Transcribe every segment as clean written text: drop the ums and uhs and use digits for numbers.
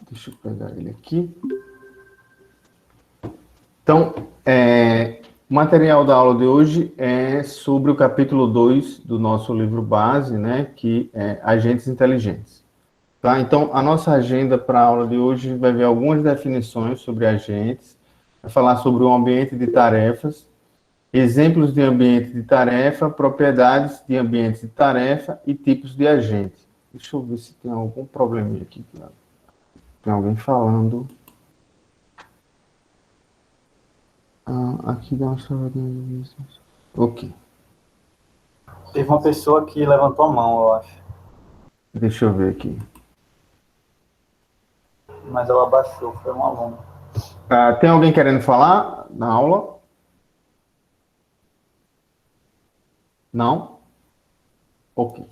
Deixa eu pegar ele aqui. Então, o material da aula de hoje é sobre o capítulo 2 do nosso livro base, né, que é Agentes Inteligentes. Tá? Então, a nossa agenda para a aula de hoje vai ver algumas definições sobre agentes, vai falar sobre o ambiente de tarefas, exemplos de ambiente de tarefa, propriedades de ambientes de tarefa e tipos de agente. Deixa eu ver se tem algum probleminha aqui. Tem alguém falando. Aqui dá uma chamadinha. Ok. Teve uma pessoa que levantou a mão, eu acho. Deixa eu ver aqui. Mas ela abaixou, foi um aluno. Tem alguém querendo falar na aula? Não? Ok.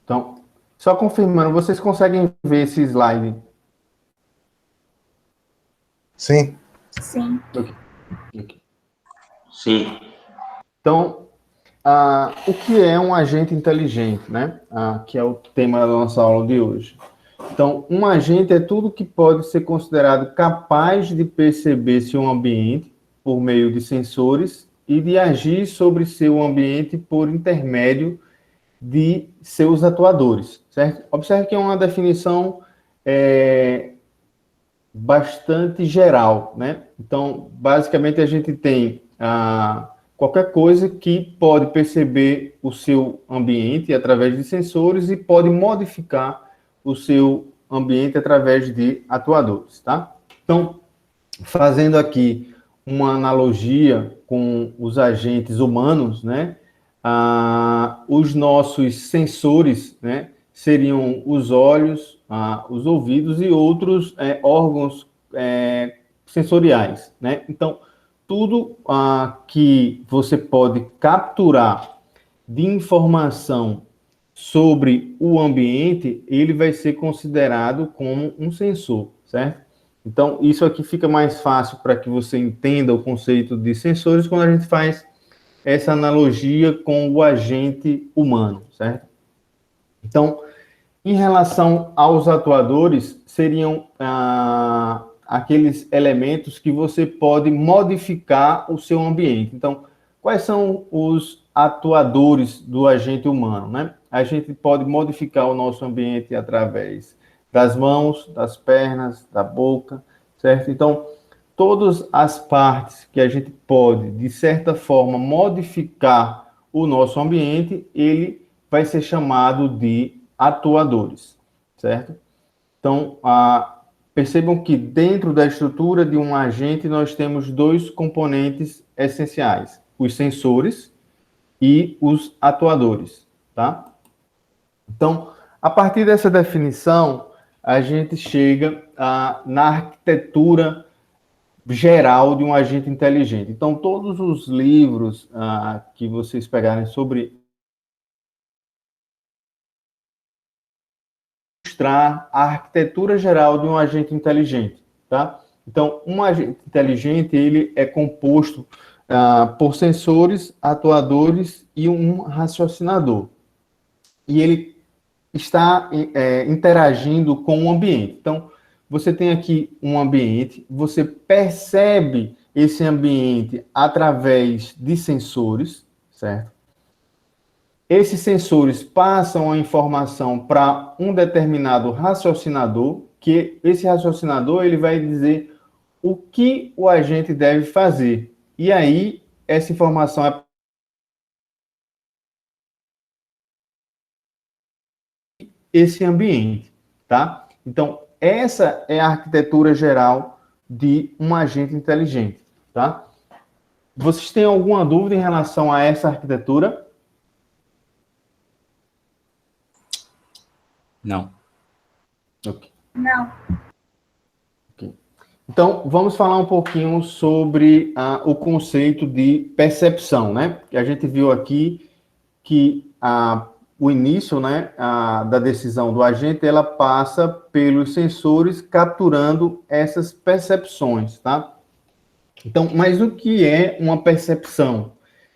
Então, só confirmando, vocês conseguem ver esse slide? Sim. Sim. Ok. Sim. Então, o que é um agente inteligente, né? Que é o tema da nossa aula de hoje. Então, um agente é tudo que pode ser considerado capaz de perceber seu ambiente por meio de sensores e de agir sobre seu ambiente por intermédio de seus atuadores, certo? Observe que é uma definição bastante geral, né? Então, basicamente, a gente tem qualquer coisa que pode perceber o seu ambiente através de sensores e pode modificar o seu ambiente através de atuadores, tá? Então, fazendo aqui uma analogia com os agentes humanos, né? Os nossos sensores, né, seriam os olhos, os ouvidos e outros órgãos sensoriais, né? Então, tudo que você pode capturar de informação sobre o ambiente, ele vai ser considerado como um sensor, certo? Então, isso aqui fica mais fácil para que você entenda o conceito de sensores quando a gente faz essa analogia com o agente humano, certo? Então, em relação aos atuadores, seriam aqueles elementos que você pode modificar o seu ambiente. Então, quais são os atuadores do agente humano, né? A gente pode modificar o nosso ambiente através das mãos, das pernas, da boca, certo? Então, todas as partes que a gente pode, de certa forma, modificar o nosso ambiente, ele vai ser chamado de atuadores, certo? Então, percebam que dentro da estrutura de um agente nós temos dois componentes essenciais, os sensores e os atuadores, tá? Então, a partir dessa definição, a gente chega na arquitetura geral de um agente inteligente. Então, todos os livros que vocês pegarem sobre mostrar a arquitetura geral de um agente inteligente, tá? Então, um agente inteligente, ele é composto por sensores, atuadores e um raciocinador. E ele está interagindo com o ambiente. Então, você tem aqui um ambiente, você percebe esse ambiente através de sensores, certo? Esses sensores passam a informação para um determinado raciocinador, que esse raciocinador ele vai dizer o que o agente deve fazer. E aí, essa informação é esse ambiente, tá? Então, essa é a arquitetura geral de um agente inteligente, tá? Vocês têm alguma dúvida em relação a essa arquitetura? Não. Ok. Não. Ok. Então, vamos falar um pouquinho sobre o conceito de percepção, né? Que a gente viu aqui que o início, né, da decisão do agente, ela passa pelos sensores capturando essas percepções, tá? Então, mas o que é uma percepção?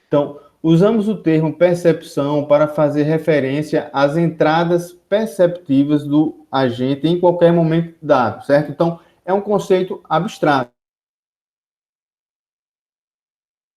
Então, Usamos o termo percepção para fazer referência às entradas perceptivas do agente em qualquer momento dado, certo? Então, é um conceito abstrato.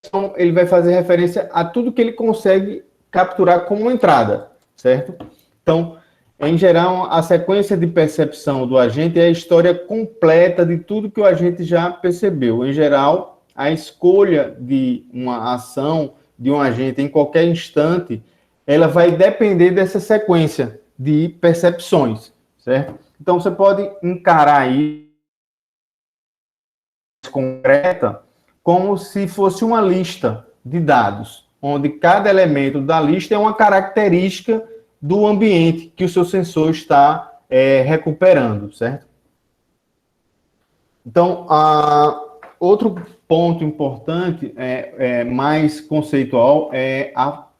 Então, ele vai fazer referência a tudo que ele consegue capturar como entrada, certo? Então, em geral, a sequência de percepção do agente é a história completa de tudo que o agente já percebeu. Em geral, a escolha de uma ação de um agente em qualquer instante, ela vai depender dessa sequência de percepções, certo? Então, você pode encarar aí concreta como se fosse uma lista de dados, onde cada elemento da lista é uma característica do ambiente que o seu sensor está recuperando, certo? Então, outro ponto importante, mais conceitual, é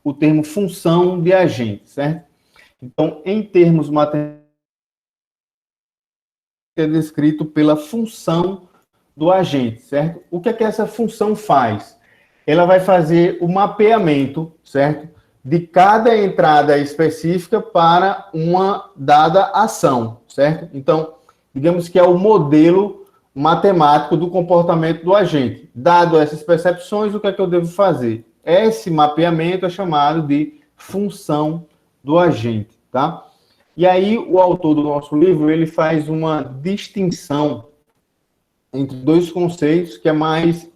o termo função de agente, certo? Então, em termos matemáticos, é descrito pela função do agente, certo? O que é que essa função faz? Ela vai fazer o mapeamento, certo? De cada entrada específica para uma dada ação, certo? Então, digamos que é o modelo matemático do comportamento do agente. Dado essas percepções, o que é que eu devo fazer? Esse mapeamento é chamado de função do agente, tá? E aí, o autor do nosso livro, ele faz uma distinção entre dois conceitos que é mais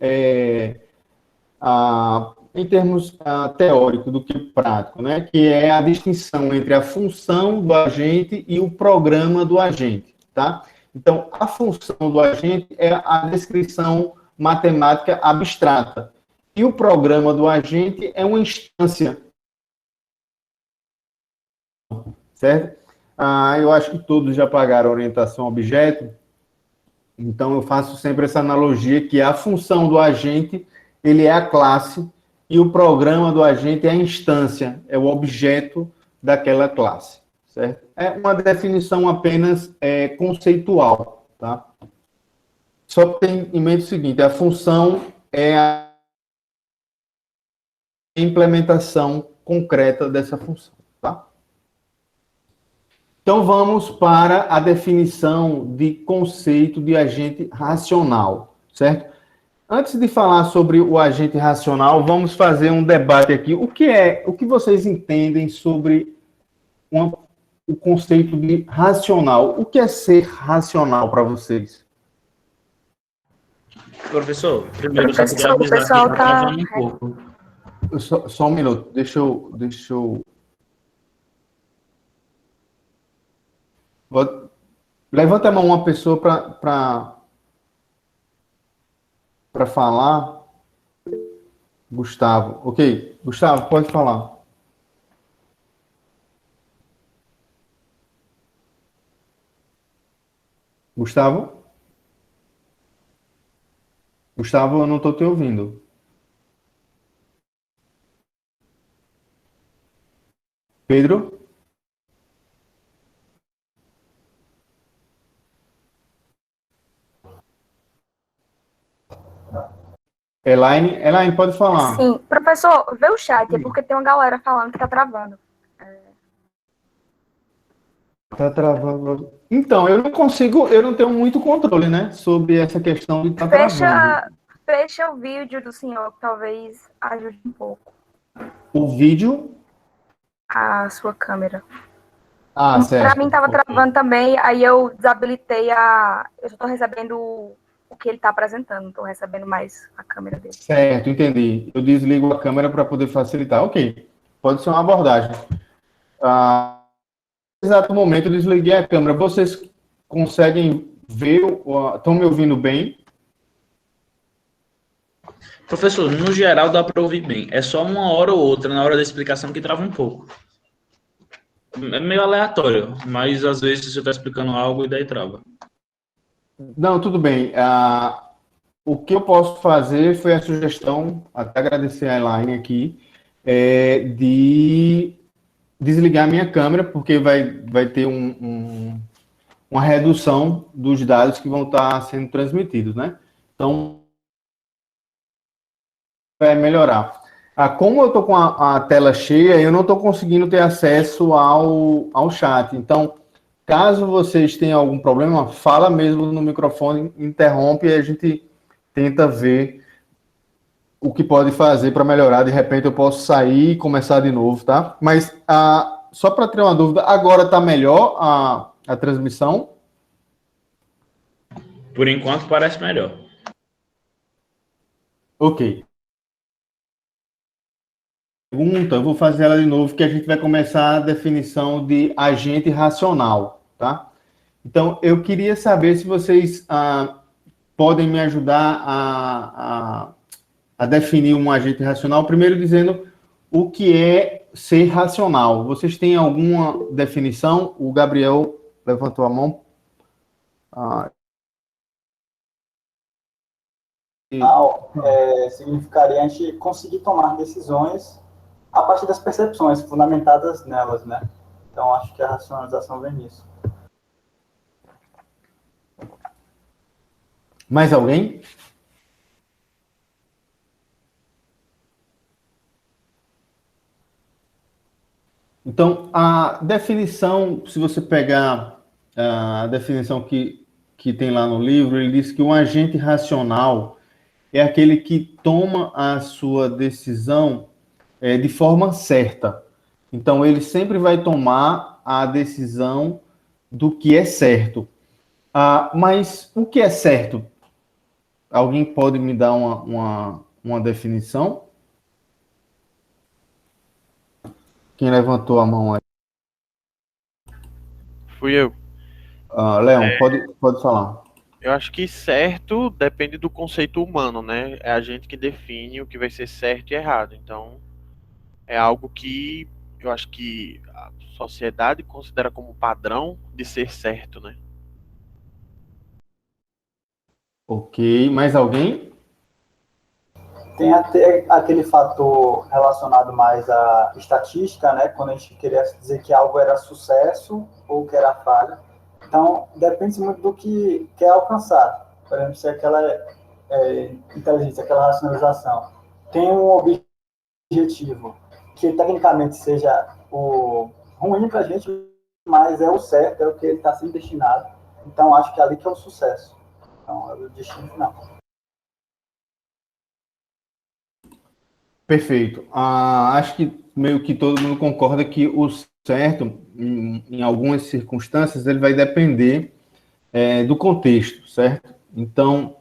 em termos teóricos do que prático, né? Que é a distinção entre a função do agente e o programa do agente, tá? Então, a função do agente é a descrição matemática abstrata e o programa do agente é uma instância, certo? Eu acho que todos já pagaram orientação a objeto. Então, eu faço sempre essa analogia que a função do agente, ele é a classe, e o programa do agente é a instância, é o objeto daquela classe, certo? É uma definição apenas conceitual, tá? Só tem em mente o seguinte, a função é a implementação concreta dessa função, tá? Então, vamos para a definição de conceito de agente racional, certo? Antes de falar sobre o agente racional, vamos fazer um debate aqui. O que vocês entendem sobre o conceito de racional? O que é ser racional para vocês? Professor, primeiro, só queria avisar que está travando um pouco. Só um minuto, deixa eu... Levanta a mão uma pessoa para falar. Gustavo. Ok, Gustavo, pode falar. Gustavo? Gustavo, eu não estou te ouvindo. Pedro? Elaine, pode falar. Sim, professor, vê o chat, é porque tem uma galera falando que tá travando. Tá travando. Então, eu não tenho muito controle, né, sobre essa questão de estar travando. Fecha o vídeo do senhor, que talvez ajude um pouco. O vídeo? A sua câmera. Certo. Pra mim tava travando também, aí eu desabilitei eu só tô recebendo o que ele tá apresentando, não tô recebendo mais a câmera dele. Certo, entendi. Eu desligo a câmera para poder facilitar. Ok, pode ser uma abordagem. Nesse exato momento eu desliguei a câmera. Vocês conseguem ver? Estão me ouvindo bem? Professor, no geral dá para ouvir bem. É só uma hora ou outra, na hora da explicação, que trava um pouco. É meio aleatório, mas às vezes você está explicando algo e daí trava. Não, tudo bem. O que eu posso fazer foi a sugestão, até agradecer a Elaine aqui, de desligar minha câmera, porque vai ter uma redução dos dados que vão estar sendo transmitidos, né? Então, vai melhorar. Como eu estou com a tela cheia, eu não estou conseguindo ter acesso ao chat. Então, caso vocês tenham algum problema, fala mesmo no microfone, interrompe e a gente tenta ver o que pode fazer para melhorar. De repente eu posso sair e começar de novo, tá? Mas só para ter uma dúvida, agora está melhor a transmissão? Por enquanto parece melhor. Ok. Pergunta, eu vou fazer ela de novo, que a gente vai começar a definição de agente racional, tá? Então, eu queria saber se vocês podem me ajudar a definir um agente racional, primeiro dizendo o que é ser racional. Vocês têm alguma definição? O Gabriel levantou a mão. Significaria a gente conseguir tomar decisões a partir das percepções fundamentadas nelas, né? Então, acho que a racionalização vem nisso. Mais alguém? Então, a definição, se você pegar a definição que tem lá no livro, ele diz que um agente racional é aquele que toma a sua decisão de forma certa. Então, ele sempre vai tomar a decisão do que é certo. Mas o que é certo? Alguém pode me dar uma definição? Quem levantou a mão aí? Fui eu. Leão, pode falar. Eu acho que certo depende do conceito humano, né? É a gente que define o que vai ser certo e errado. Então, é algo que eu acho que a sociedade considera como padrão de ser certo, né? Ok, mais alguém? Tem até aquele fator relacionado mais à estatística, né? Quando a gente queria dizer que algo era sucesso ou que era falha. Então, depende muito do que quer alcançar. Por exemplo, se aquela inteligência, aquela racionalização tem um objetivo que tecnicamente seja o ruim para a gente, mas é o certo, é o que ele está sendo destinado. Então, acho que é ali que é o sucesso. Então, é o destino final. Perfeito. Acho que meio que todo mundo concorda que o certo, em algumas circunstâncias, ele vai depender do contexto, certo? Então,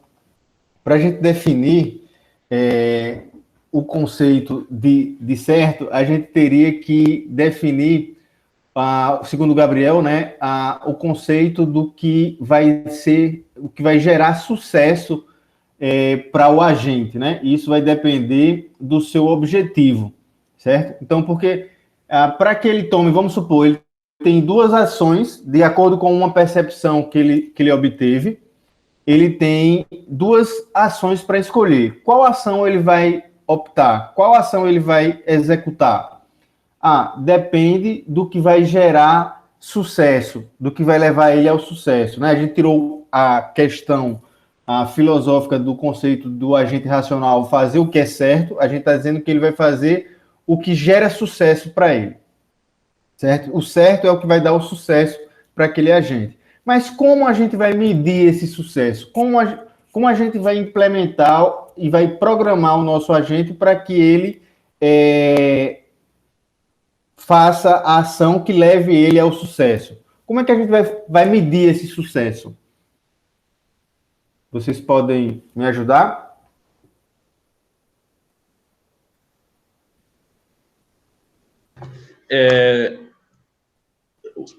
para a gente definir o conceito de certo, a gente teria que definir, segundo o Gabriel, né, o conceito do que vai ser, o que vai gerar sucesso para o agente, né? Isso vai depender do seu objetivo, certo? Então, porque para que ele tome, vamos supor, ele tem duas ações, de acordo com uma percepção que ele obteve, ele tem duas ações para escolher. Qual ação ele vai optar? Qual ação ele vai executar? Depende do que vai gerar sucesso, do que vai levar ele ao sucesso, né? A gente tirou a questão filosófica do conceito do agente racional, fazer o que é certo, a gente está dizendo que ele vai fazer o que gera sucesso para ele, certo? O certo é o que vai dar o sucesso para aquele agente. Mas como a gente vai medir esse sucesso? Como a gente vai implementar e vai programar o nosso agente para que ele faça a ação que leve ele ao sucesso? Como é que a gente vai medir esse sucesso? Vocês podem me ajudar?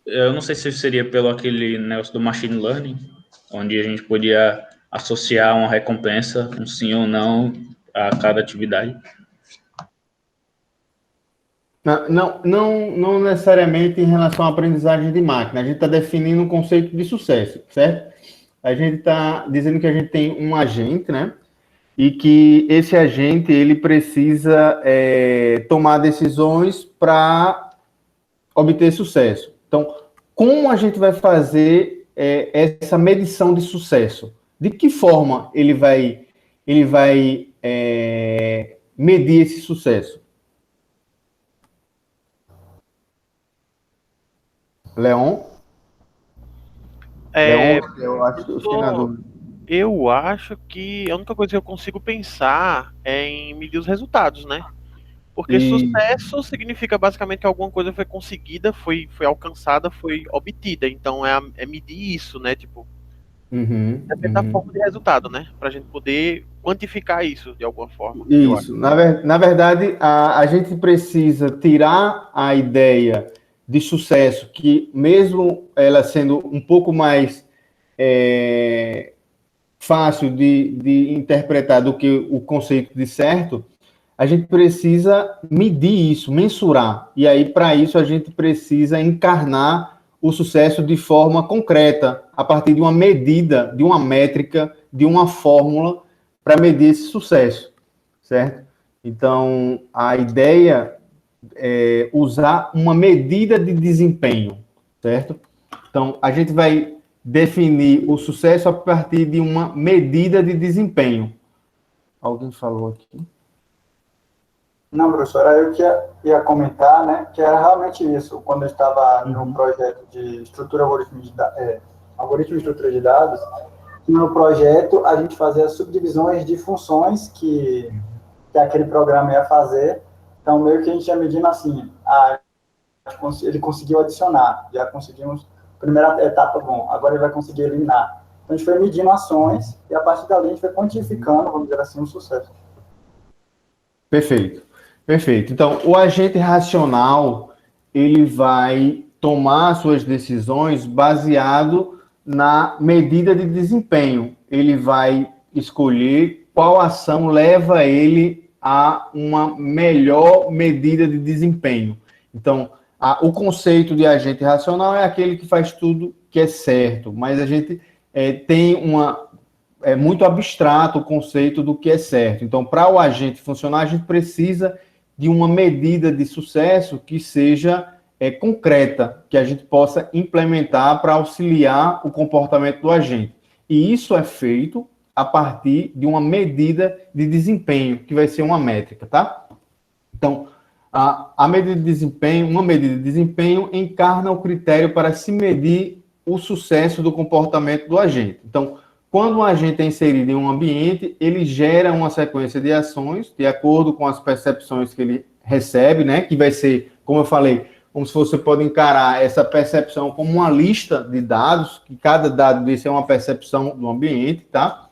Eu não sei se seria pelo aquele negócio do machine learning, onde a gente podia associar uma recompensa, um sim ou não, a cada atividade. Não necessariamente em relação à aprendizagem de máquina. A gente está definindo um conceito de sucesso, certo? A gente está dizendo que a gente tem um agente, né? E que esse agente ele precisa tomar decisões para obter sucesso. Então, como a gente vai fazer essa medição de sucesso? De que forma ele vai medir esse sucesso? Leon? Leon, eu acho que eu fiquei na dúvida. Eu acho que a única coisa que eu consigo pensar é em medir os resultados, né? Porque sucesso significa basicamente que alguma coisa foi conseguida, foi alcançada, foi obtida. Então é medir isso, né? Tipo, depende da forma de resultado, né? Pra gente poder quantificar isso de alguma forma. Eu acho. Isso. Na verdade, a gente precisa tirar a ideia de sucesso, que mesmo ela sendo um pouco mais fácil de interpretar do que o conceito de certo, a gente precisa medir isso, mensurar. E aí, para isso, a gente precisa encarnar o sucesso de forma concreta, a partir de uma medida, de uma métrica, de uma fórmula para medir esse sucesso, certo? Então, a ideia é usar uma medida de desempenho, certo? Então, a gente vai definir o sucesso a partir de uma medida de desempenho. Alguém falou aqui? Não, professor, era eu que ia comentar, né, que era realmente isso. Quando eu estava no projeto de estrutura algoritmo de estrutura de dados, no projeto a gente fazia subdivisões de funções que aquele programa ia fazer. Então, meio que a gente ia medindo assim, ele conseguiu adicionar, já conseguimos, primeira etapa, bom, agora ele vai conseguir eliminar. Então, a gente foi medindo ações e a partir dali a gente foi quantificando, vamos dizer assim, um sucesso. Perfeito. Perfeito. Então, o agente racional, ele vai tomar suas decisões baseado na medida de desempenho. Ele vai escolher qual ação leva ele a uma melhor medida de desempenho. Então, o conceito de agente racional é aquele que faz tudo que é certo, mas a gente tem é muito abstrato o conceito do que é certo. Então, para o agente funcionar, a gente precisa de uma medida de sucesso que seja concreta, que a gente possa implementar para auxiliar o comportamento do agente. E isso é feito a partir de uma medida de desempenho, que vai ser uma métrica, tá? Então, a medida de desempenho, uma medida de desempenho encarna o critério para se medir o sucesso do comportamento do agente. Então, quando um agente é inserido em um ambiente, ele gera uma sequência de ações de acordo com as percepções que ele recebe, né? Que vai ser, como eu falei, como se você pode encarar essa percepção como uma lista de dados, que cada dado desse é uma percepção do ambiente, tá?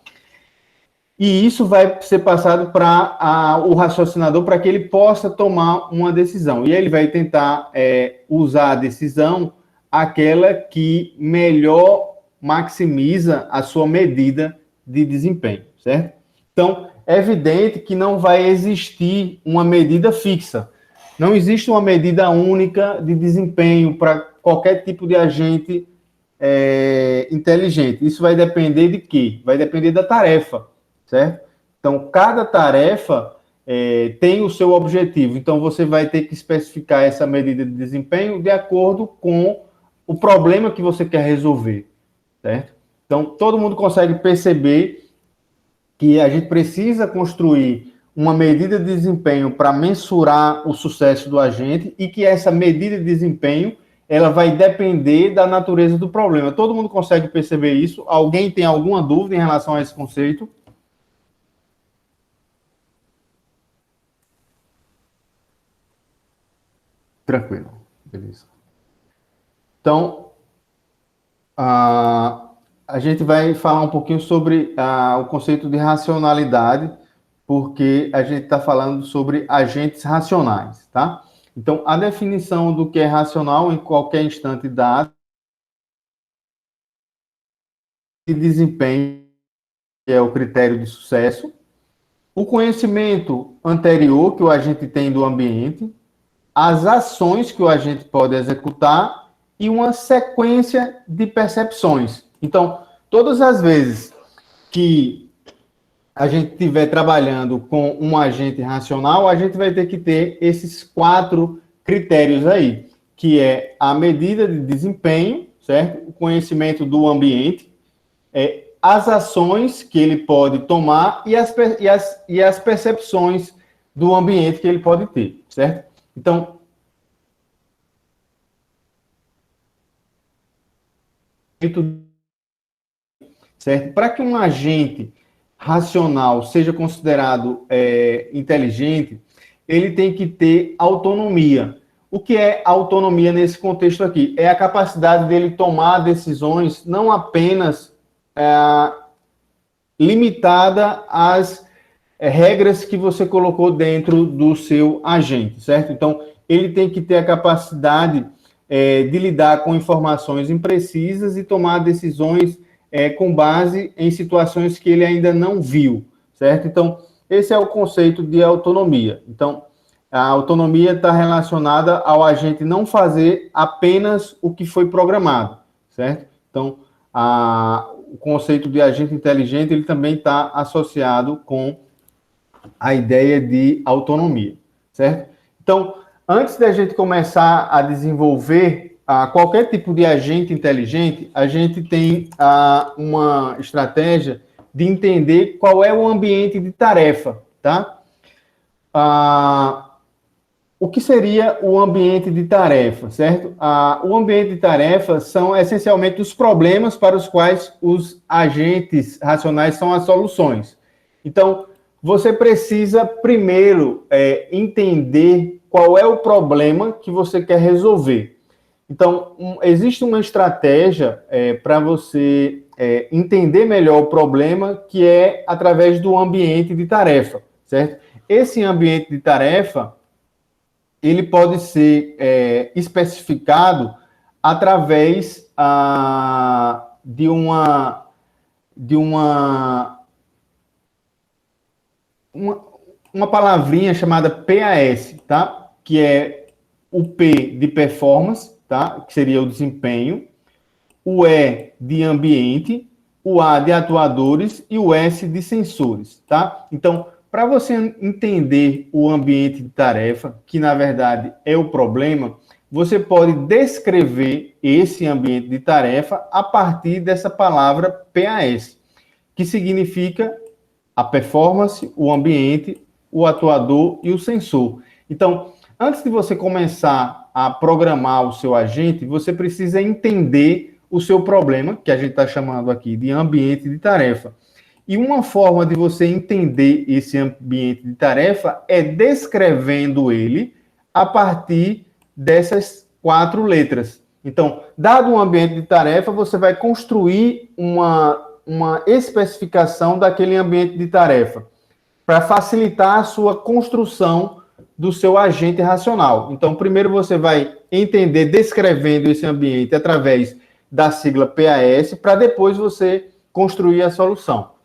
E isso vai ser passado para o raciocinador para que ele possa tomar uma decisão. E ele vai tentar usar a decisão aquela que melhor maximiza a sua medida de desempenho, certo? Então, é evidente que não vai existir uma medida fixa. Não existe uma medida única de desempenho para qualquer tipo de agente inteligente. Isso vai depender de quê? Vai depender da tarefa, certo? Então, cada tarefa tem o seu objetivo. Então, você vai ter que especificar essa medida de desempenho de acordo com o problema que você quer resolver, certo? Então, todo mundo consegue perceber que a gente precisa construir uma medida de desempenho para mensurar o sucesso do agente e que essa medida de desempenho ela vai depender da natureza do problema. Todo mundo consegue perceber isso? Alguém tem alguma dúvida em relação a esse conceito? Tranquilo, beleza. Então, a gente vai falar um pouquinho sobre o conceito de racionalidade, porque a gente está falando sobre agentes racionais, tá? Então, a definição do que é racional em qualquer instante dado de desempenho, que é o critério de sucesso, o conhecimento anterior que o agente tem do ambiente, as ações que o agente pode executar e uma sequência de percepções. Então, todas as vezes que a gente estiver trabalhando com um agente racional, a gente vai ter que ter esses 4 critérios aí, que é a medida de desempenho, certo? O conhecimento do ambiente, as ações que ele pode tomar e as percepções do ambiente que ele pode ter, certo? Então, certo? Para que um agente racional seja considerado inteligente, ele tem que ter autonomia. O que é autonomia nesse contexto aqui? É a capacidade dele tomar decisões não apenas limitada às regras que você colocou dentro do seu agente, certo? Então, ele tem que ter a capacidade de lidar com informações imprecisas e tomar decisões com base em situações que ele ainda não viu, certo? Então, esse é o conceito de autonomia. Então, a autonomia está relacionada ao agente não fazer apenas o que foi programado, certo? Então, o conceito de agente inteligente, ele também está associado com a ideia de autonomia, certo? Então, antes da gente começar a desenvolver qualquer tipo de agente inteligente, a gente tem uma estratégia de entender qual é o ambiente de tarefa, tá? O que seria o ambiente de tarefa, certo? O ambiente de tarefa são essencialmente os problemas para os quais os agentes racionais são as soluções. Então, você precisa primeiro entender qual é o problema que você quer resolver. Então, existe uma estratégia para você entender melhor o problema, que é através do ambiente de tarefa, certo? Esse ambiente de tarefa, ele pode ser especificado através de uma palavrinha chamada PAS, tá? Que é o P de performance, tá? Que seria o desempenho, o E de ambiente, o A de atuadores e o S de sensores, tá? Então, para você entender o ambiente de tarefa, que na verdade é o problema, você pode descrever esse ambiente de tarefa a partir dessa palavra PAS, que significa a performance, o ambiente, o atuador e o sensor. Então, antes de você começar a programar o seu agente, você precisa entender o seu problema, que a gente está chamando aqui de ambiente de tarefa. E uma forma de você entender esse ambiente de tarefa é descrevendo ele a partir dessas 4 letras. Então, dado um ambiente de tarefa, você vai construir uma especificação daquele ambiente de tarefa para facilitar a sua construção do seu agente racional. Então, primeiro você vai entender descrevendo esse ambiente através da sigla PAS, para depois você construir a solução.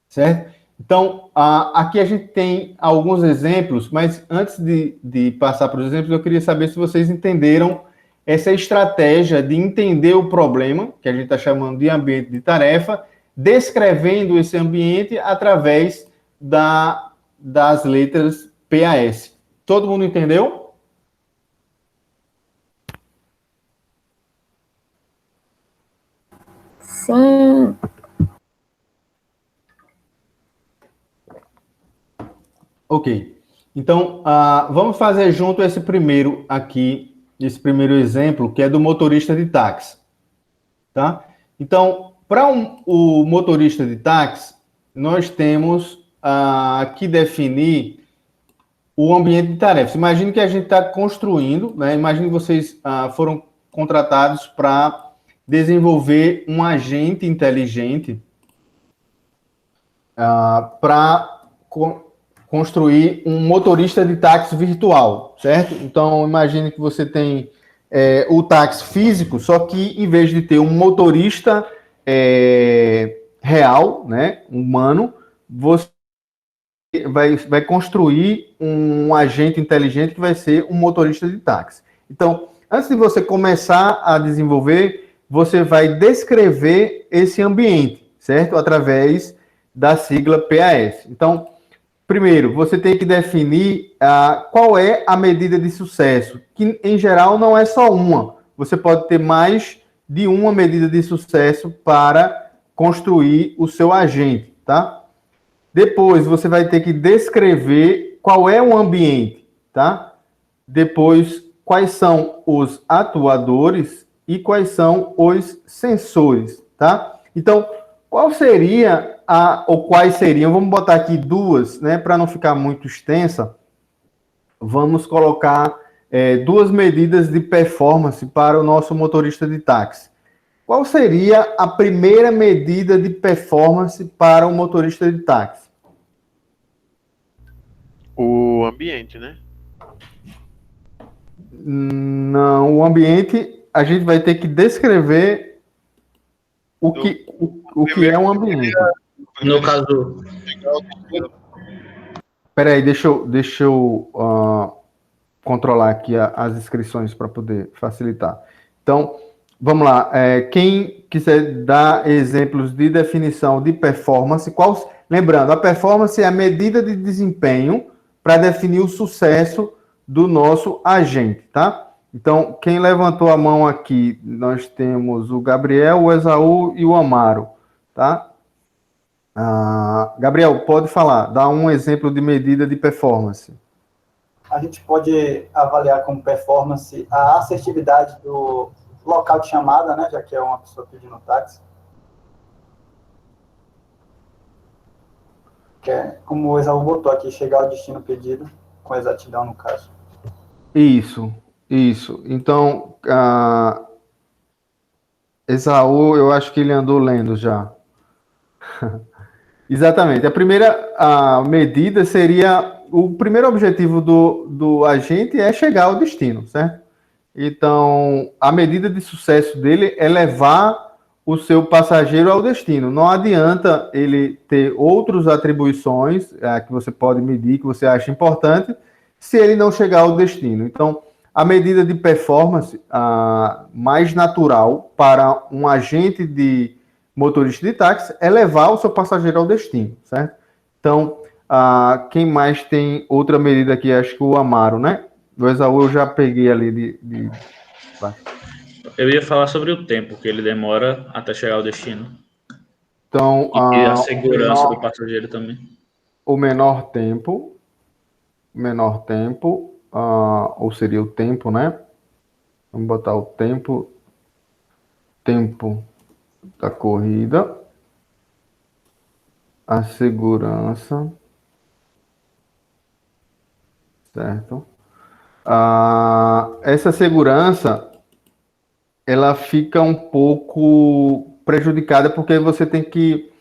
Certo? Então, aqui a gente tem alguns exemplos, mas antes de passar para os exemplos, eu queria saber se vocês entenderam essa estratégia de entender o problema, que a gente está chamando de ambiente de tarefa, descrevendo esse ambiente através das letras PAS. Todo mundo entendeu? Sim. Ok. Então, vamos fazer junto esse primeiro exemplo, que é do motorista de táxi. Tá? Então, para o motorista de táxi, nós temos que definir o ambiente de tarefas. Imagine que a gente está construindo, né? Imagine que vocês foram contratados para desenvolver um agente inteligente para construir um motorista de táxi virtual, certo? Então, imagine que você tem o táxi físico, só que em vez de ter um motorista real, né, humano, você vai construir um agente inteligente que vai ser um motorista de táxi. Então, antes de você começar a desenvolver, você vai descrever esse ambiente, certo? Através da sigla PAS. Então, primeiro, você tem que definir qual é a medida de sucesso, que em geral não é só uma. Você pode ter mais de uma medida de sucesso para construir o seu agente, tá? Depois, você vai ter que descrever qual é o ambiente, tá? Depois, quais são os atuadores e quais são os sensores, tá? Então, qual seria ou quais seriam, vamos botar aqui duas, né, para não ficar muito extensa, vamos colocar duas medidas de performance para o nosso motorista de táxi. Qual seria a primeira medida de performance para o motorista de táxi? O ambiente, né? Não, o ambiente, a gente vai ter que descrever o que é um ambiente. No caso, Espera aí, deixa eu controlar aqui as inscrições para poder facilitar. Então, vamos lá. Quem quiser dar exemplos de definição de performance, lembrando, a performance é a medida de desempenho para definir o sucesso do nosso agente, tá? Então, quem levantou a mão aqui, nós temos o Gabriel, o Esaú e o Amaro, tá? Gabriel, pode falar, dá um exemplo de medida de performance. A gente pode avaliar como performance a assertividade do local de chamada, né, já que é uma pessoa pedindo táxi. Que é, como o Esaú botou aqui, chegar ao destino pedido, com exatidão no caso. Isso. Então, Esaú, eu acho que ele andou lendo já. Exatamente. A primeira medida seria, o primeiro objetivo do agente é chegar ao destino, certo? Então, a medida de sucesso dele é levar o seu passageiro ao destino. Não adianta ele ter outras atribuições que você pode medir, que você acha importante, se ele não chegar ao destino. Então, a medida de performance mais natural para um agente de motorista de táxi é levar o seu passageiro ao destino, certo? Então, quem mais tem outra medida aqui? Acho que o Amaro, né? O Esaú eu já peguei ali eu ia falar sobre o tempo que ele demora até chegar ao destino. Então, E a segurança do passageiro também. O menor tempo, ou seria o tempo, né? Vamos botar o tempo da corrida, a segurança, certo? Essa segurança, ela fica um pouco prejudicada porque você tem que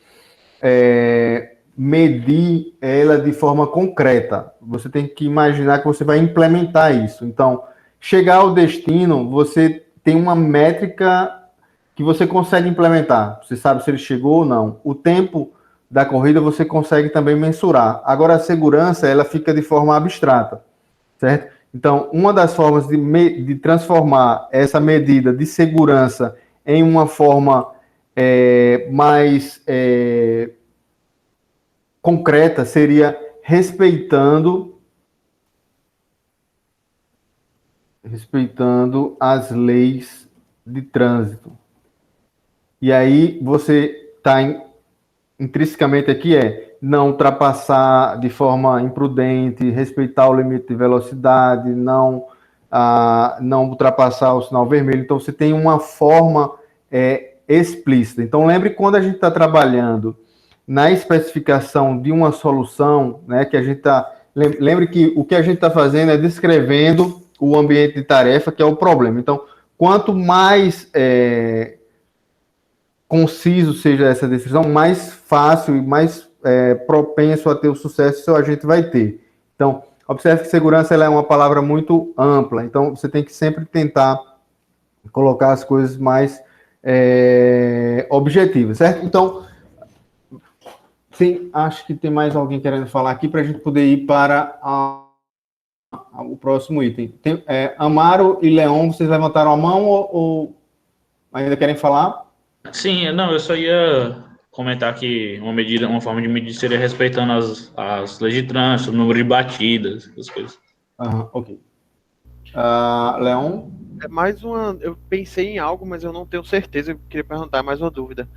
medir ela de forma concreta. Você tem que imaginar que você vai implementar isso. Então, chegar ao destino, você tem uma métrica que você consegue implementar. Você sabe se ele chegou ou não. O tempo da corrida você consegue também mensurar. Agora, a segurança, ela fica de forma abstrata, certo? Então, uma das formas de transformar essa medida de segurança em uma forma mais concreta seria respeitando as leis de trânsito. E aí você está intrinsecamente aqui não ultrapassar de forma imprudente, respeitar o limite de velocidade, não ultrapassar o sinal vermelho. Então você tem uma forma explícita. Então lembre quando a gente está trabalhando na especificação de uma solução, né, que a gente está... Lembre que o que a gente está fazendo é descrevendo o ambiente de tarefa, que é o problema. Então, quanto mais conciso seja essa descrição, mais fácil e mais propenso a ter o sucesso seu agente vai ter. Então, observe que segurança ela é uma palavra muito ampla, então você tem que sempre tentar colocar as coisas mais objetivas, certo? Então, sim, acho que tem mais alguém querendo falar aqui para a gente poder ir para o próximo item. Amaro e Leon, vocês levantaram a mão ou ainda querem falar? Sim, não, eu só ia comentar que uma forma de medir seria respeitando as leis de trânsito, o número de batidas, essas coisas. Ok. Leon? É mais uma. Eu pensei em algo, mas eu não tenho certeza. Eu queria perguntar mais uma dúvida.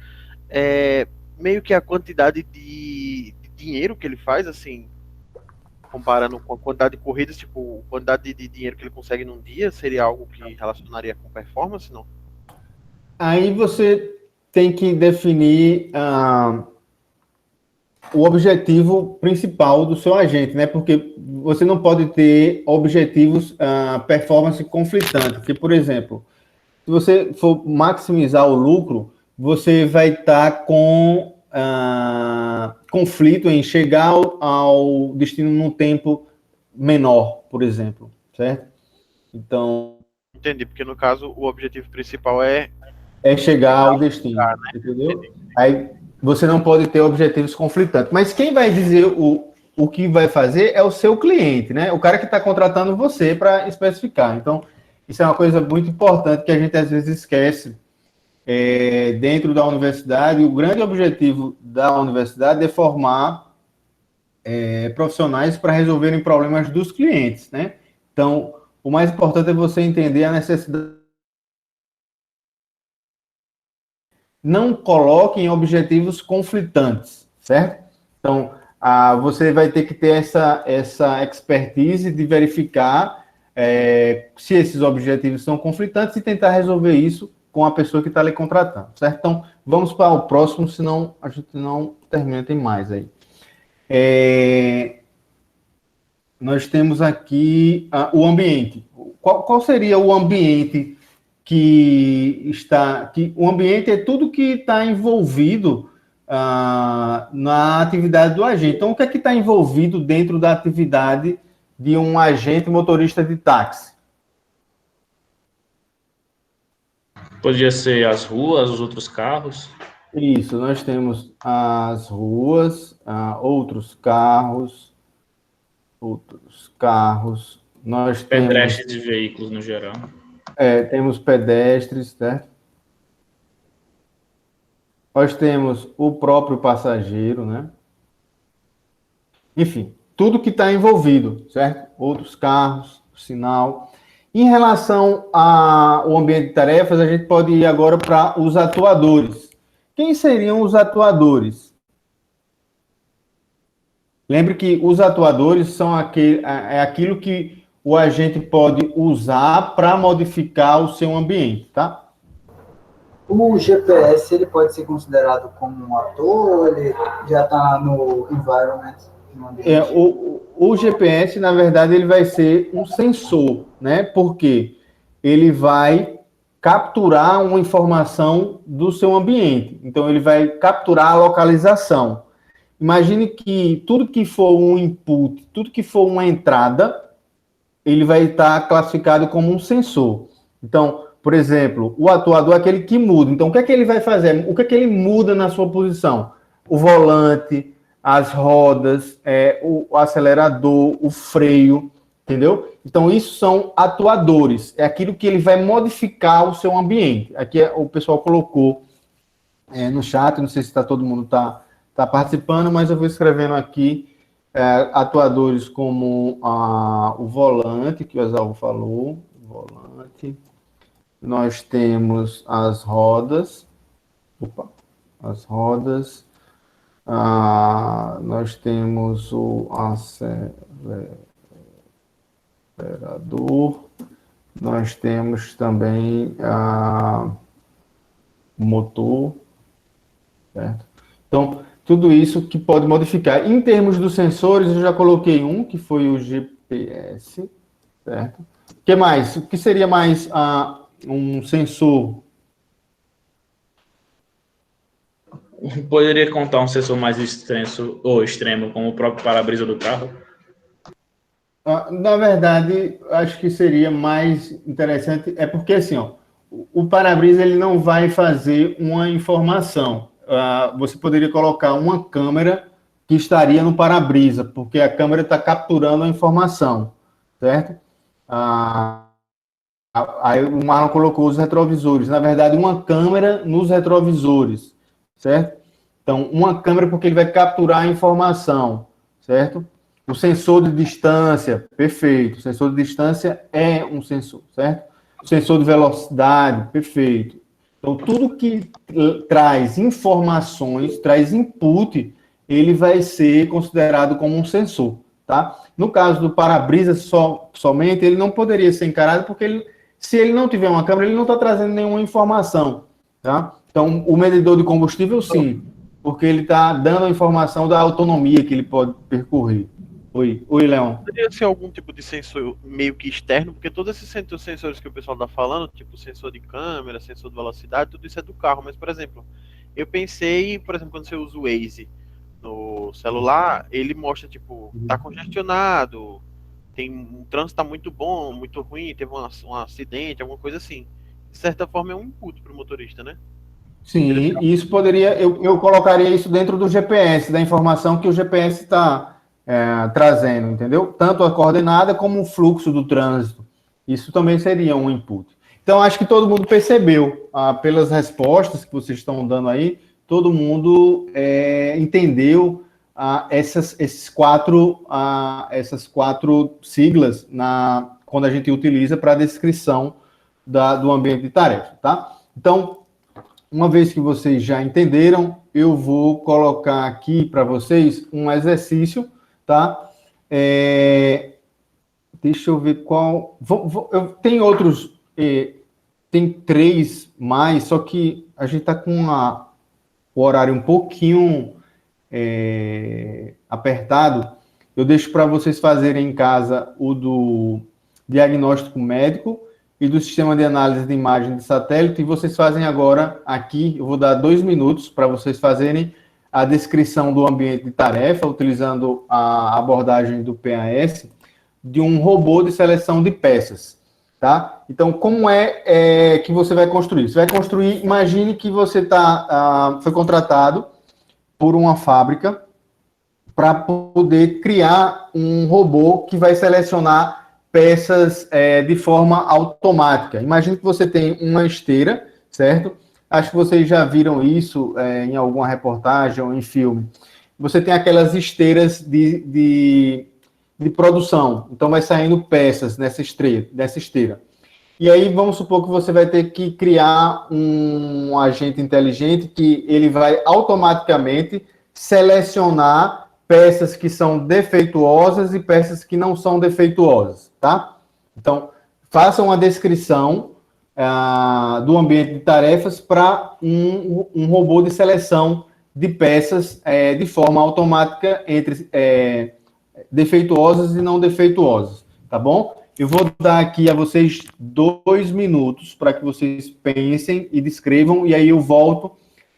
Meio que a quantidade de dinheiro que ele faz, assim, comparando com a quantidade de corridas, tipo, a quantidade de dinheiro que ele consegue num dia, seria algo que relacionaria com performance, não? Aí você tem que definir o objetivo principal do seu agente, né? Porque você não pode ter objetivos performance conflitantes. Porque, por exemplo, se você for maximizar o lucro, você vai estar com conflito em chegar ao destino num tempo menor, por exemplo, certo? Então, Entendi, porque no caso o objetivo principal é chegar ao destino, né? entendeu? Aí você não pode ter objetivos conflitantes. Mas quem vai dizer o que vai fazer é o seu cliente, né? O cara que está contratando você para especificar. Então, isso é uma coisa muito importante que a gente às vezes esquece dentro da universidade. O grande objetivo da universidade é formar profissionais para resolverem problemas dos clientes, né? Então, o mais importante é você entender a necessidade. Não coloquem objetivos conflitantes, certo? Então, você vai ter que ter essa expertise de verificar se esses objetivos são conflitantes e tentar resolver isso com a pessoa que está lhe contratando, certo? Então, vamos para o próximo, senão a gente não termina, tem mais aí. Nós temos aqui o ambiente. Qual seria o ambiente o ambiente é tudo que está envolvido na atividade do agente. Então, o que é que está envolvido dentro da atividade de um agente motorista de táxi? Podia ser as ruas, os outros carros. Isso, nós temos as ruas, outros carros, nós Pedestres de veículos no geral. Temos pedestres, certo? Nós temos o próprio passageiro, né? Enfim, tudo que está envolvido, certo? Outros carros, sinal. Em relação ao ambiente de tarefas, a gente pode ir agora para os atuadores. Quem seriam os atuadores? Lembre que os atuadores são aquilo que o agente pode usar para modificar o seu ambiente, tá? O GPS, ele pode ser considerado como um ator ou ele já está no environment? O GPS, na verdade, ele vai ser um sensor, né? Porque ele vai capturar uma informação do seu ambiente. Então, ele vai capturar a localização. Imagine que tudo que for um input, tudo que for uma entrada, ele vai estar classificado como um sensor. Então, por exemplo, o atuador é aquele que muda. Então, o que é que ele vai fazer? O que é que ele muda na sua posição? O volante, as rodas, o acelerador, o freio, entendeu? Então, isso são atuadores. É aquilo que ele vai modificar o seu ambiente. Aqui o pessoal colocou no chat, não sei se todo mundo está participando, mas eu vou escrevendo aqui atuadores como o volante, que o Exalvo falou, volante. Nós temos as rodas, nós temos o acelerador, nós temos também o motor, certo? Então, tudo isso que pode modificar. Em termos dos sensores, eu já coloquei um, que foi o GPS, certo? O que mais? O que seria mais um sensor? Poderia contar um sensor mais extenso ou extremo, como o próprio para-brisa do carro? Na verdade, acho que seria mais interessante, porque assim, o para-brisa ele não vai fazer uma informação. Você poderia colocar uma câmera que estaria no para-brisa, porque a câmera está capturando a informação, certo? Aí o Marlon colocou os retrovisores. Na verdade, uma câmera nos retrovisores, certo? Então, uma câmera porque ele vai capturar a informação, certo? O sensor de distância, perfeito. O sensor de distância é um sensor, certo? O sensor de velocidade, perfeito. Então, tudo que traz informações, traz input, ele vai ser considerado como um sensor, tá? No caso do para-brisa somente, ele não poderia ser encarado porque se ele não tiver uma câmera, ele não está trazendo nenhuma informação, tá? Então, o medidor de combustível, sim, porque ele está dando a informação da autonomia que ele pode percorrer. Oi, Leão. Poderia ser algum tipo de sensor meio que externo, porque todos esses sensores que o pessoal está falando, tipo sensor de câmera, sensor de velocidade, tudo isso é do carro. Mas, por exemplo, eu pensei, por exemplo, quando você usa o Waze no celular, ele mostra, tipo, tá congestionado, tem um trânsito tá muito bom, muito ruim, teve um acidente, alguma coisa assim. De certa forma é um input para o motorista, né? Sim, e isso poderia, eu colocaria isso dentro do GPS, da informação que o GPS está trazendo, entendeu? Tanto a coordenada como o fluxo do trânsito. Isso também seria um input. Então, acho que todo mundo percebeu, pelas respostas que vocês estão dando aí, todo mundo entendeu essas quatro siglas quando a gente utiliza para a descrição do ambiente de tarefa, tá? Então, uma vez que vocês já entenderam, eu vou colocar aqui para vocês um exercício, tá? Deixa eu ver qual... tem outros... tem 3 mais, só que a gente está com o horário um pouquinho apertado. Eu deixo para vocês fazerem em casa o do diagnóstico médico e do sistema de análise de imagem de satélite, e vocês fazem agora aqui, eu vou dar 2 minutos para vocês fazerem a descrição do ambiente de tarefa, utilizando a abordagem do PAS, de um robô de seleção de peças, tá? Então, como que você vai construir? Você vai construir, imagine que você foi contratado por uma fábrica para poder criar um robô que vai selecionar peças de forma automática. Imagine que você tem uma esteira, certo? Acho que vocês já viram isso em alguma reportagem ou em filme. Você tem aquelas esteiras de produção. Então, vai saindo peças nessa esteira. E aí, vamos supor que você vai ter que criar um agente inteligente que ele vai automaticamente selecionar peças que são defeituosas e peças que não são defeituosas, tá? Então, faça uma descrição do ambiente de tarefas para um robô de seleção de peças de forma automática entre defeituosas e não defeituosas, tá bom? Eu vou dar aqui a vocês 2 minutos para que vocês pensem e descrevam, e aí eu volto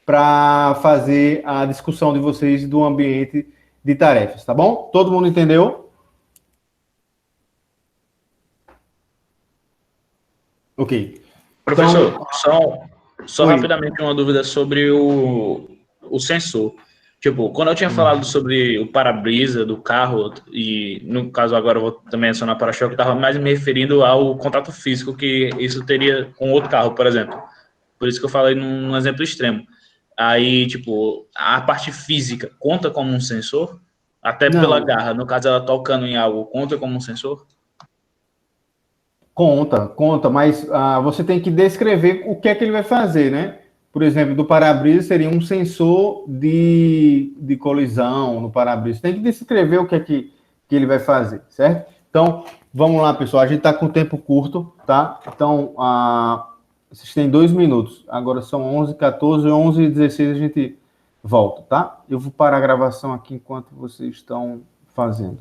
para fazer a discussão de vocês do ambiente de tarefas, tá bom? Todo mundo entendeu? Ok. Professor, Então, só rapidamente uma dúvida sobre o sensor. Tipo, quando eu tinha falado sobre o para-brisa do carro, e no caso agora eu vou também adicionar para-choque, eu estava mais me referindo ao contato físico que isso teria com outro carro, por exemplo. Por isso que eu falei num exemplo extremo. Aí, tipo, a parte física conta como um sensor? Até pela garra, no caso ela tocando em algo, conta como um sensor? Conta, mas você tem que descrever o que é que ele vai fazer, né? Por exemplo, do para-brisa seria um sensor de colisão no para-brisa. Tem que descrever o que é que ele vai fazer, certo? Então, vamos lá, pessoal. A gente está com tempo curto, tá? Então, vocês têm 2 minutos. Agora são 11h14, 11h16 a gente volta, tá? Eu vou parar a gravação aqui enquanto vocês estão fazendo.